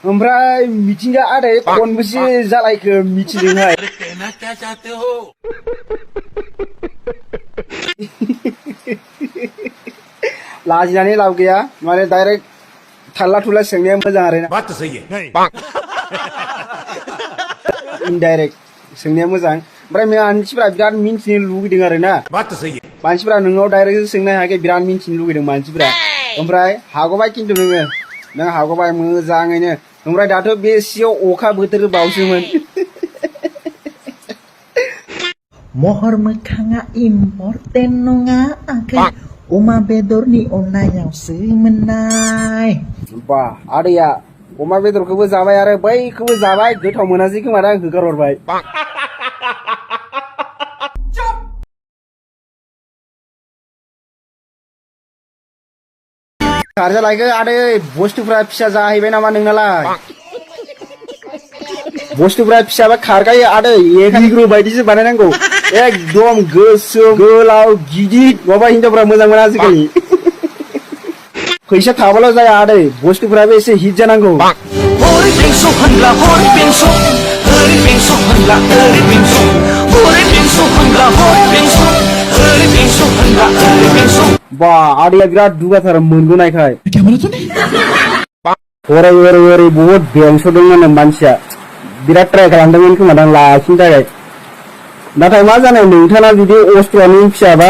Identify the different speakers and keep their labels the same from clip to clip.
Speaker 1: ओमफ्राय मिथिंगा आदै खनबेसे जालायखो मिथिदोंहाय लाजिनानै लाब गैया माने डाइरेक्ट थाल्ला थुल्ला सोंनाया मोजां आरोना इनडाइरेक्ट सोंनाया मोजां ओमफ्राय मानसिफ्रा बिराद मिन्थिनो लुगैदों आरोना मानसिफ्रा नोंनाव डाइरेक्ट सोंनो हायाखै बिराद मिन्थिनो लुगैदों मानसिफ्रा ओमफ्राय हागौबाय खिन्थु नों हागौबाय मोजाङैनो ओमफ्राय दाथ' बे सियाव अखा बोथोर बावसोमोन
Speaker 2: महर मोखाङा इम्पर्टेन्ट नङा आगै अमा बेदरनि अननायावसो मोननाय
Speaker 1: बा आदैया अमा बेदरखौबो जाबाय आरो बैखौबो जाबाय गोथाव मोनासै खोमा दा होगार हरबाय खारजालायखो आदै बुस्थुफ्रा फिसा जाहैबाय नामा नोंनालाय बुस्थुफ्रा फिसाबा खारगायो आदै एग्रु बायदिसो बानायनांगौ एकदम गोसोम गोलाव गिदिर माबा हिनजावफ्रा मोजां मोना आजिखालि फैसा थाबाल' जाया आदै बुस्थुफ्राबो एसे हिट जानांगौ बा आदैया बिराद दुगाथार मोनबोनायखाय ओरै बहुद बेंसदोंमोन मानसिया बिराद ट्राय खालामदोंमोन खोमा दां लाखिनो थाखाय नाथाय मा जानो नोंथाङा जुदि अस्ट्र'नि फिसाबा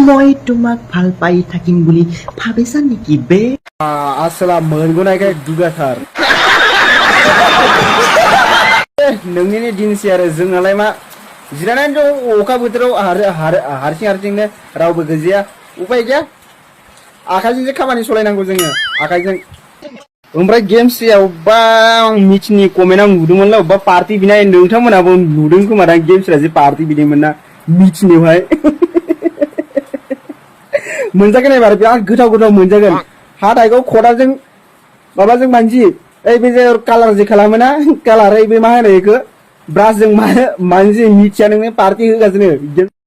Speaker 2: মই তোমাক ভাল পাই থাকিম বুলি ভাবিছা নেকি বে
Speaker 1: आसोला मोनबोनायखाय दुगाथार नोंनिनो दिनसै आरो जोंनालाय मा जिरायनानै दं अखा बोथोराव हारसिंनो रावबो गैजाया उपाय गैया आखाइजोंसो खामानि सलायनांगौ जोङो आखाइजों ओमफ्राय गेम्सआव बा मिथिनि कमेन्टआव नुदोंमोनलै अबेबा पार्टि बिनाय नोंथांमोनाबो नुदों खोमा दां गेम्सफ्रा जे पार्टि बिदोंमोन ना मिथिनियावहाय मोनजागोन एबार बिराद गोथाव मोनजागोन हाथाइखौ खदालजों माबाजों मानजि ओइ बे जे कालार जे खालामोना कालार ओइ बे मा होनो बेखौ ब्रासजों मानजि मिथिया नोङो पार्टि होगासिनो